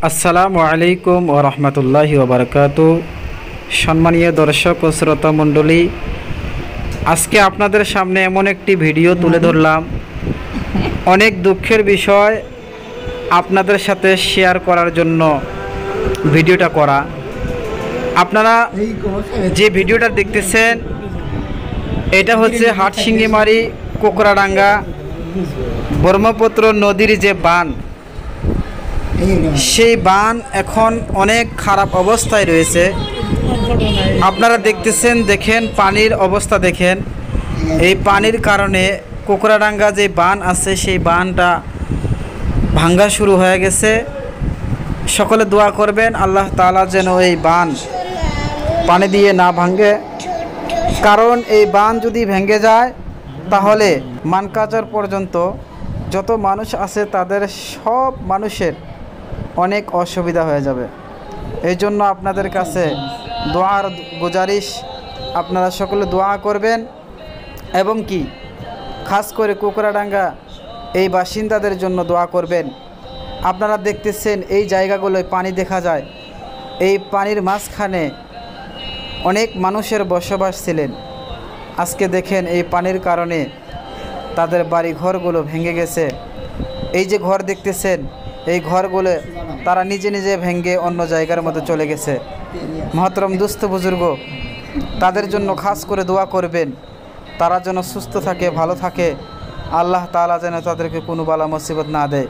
আসসালামু আলাইকুম ওয়া রাহমাতুল্লাহি ওয়া বারাকাতুহু। সম্মানীয় দর্শক ও শ্রোতা মণ্ডলী, আজকে আপনাদের সামনে এমন একটি ভিডিও তুলে ধরলাম, অনেক দুঃখের বিষয় আপনাদের সাথে শেয়ার করার জন্য ভিডিওটা করা। আপনারা যে ভিডিওটা দেখতেছেন এটা হচ্ছে হাটসিঙ্গিমারি কোকড়াডাঙ্গা ব্রহ্মপুত্র নদীর যে বাঁধ, সেই বাঁধ এখন অনেক খারাপ অবস্থায় রয়েছে। আপনারা দেখতেছেন, দেখেন পানির অবস্থা দেখেন। এই পানির কারণে কোকড়াডাঙ্গা যে বাঁধ আছে সেই বাঁধটা ভাঙ্গা শুরু হয়ে গেছে। সকলে দোয়া করবেন আল্লাহ তাআলা যেন এই বাঁধ পানি দিয়ে না ভাঙে, কারণ এই বাঁধ যদি ভেঙে যায় তাহলে মানকাচর পর্যন্ত যত মানুষ আছে তাদের সব মানুষের অনেক অসুবিধা হয়ে যাবে। এই জন্য আপনাদের কাছে দোয়ার গুজারিশ, আপনারা সকলে দোয়া করবেন এবং কি খাস করে কোকড়াডাঙ্গা এই বাসিন্দাদের জন্য দোয়া করবেন। আপনারা দেখতেছেন এই জায়গাগুলোয় পানি দেখা যায়, এই পানির মাঝখানে অনেক মানুষের বসবাস ছিলেন। আজকে দেখেন এই পানির কারণে তাদের বাড়ি ঘরগুলো ভেঙে গেছে। এই যে ঘর দেখতেছেন, এই ঘরগুলো তারা নিজে নিজে ভেঙে অন্য জায়গার মধ্যে চলে গেছে। মহতরম দুস্থ বুজুর্গ, তাদের জন্য খাস করে দোয়া করবেন, তারা যেন সুস্থ থাকে, ভালো থাকে, আল্লাহ তাআলা যেন তাদেরকে কোনো বালা মুসিবত না দেয়।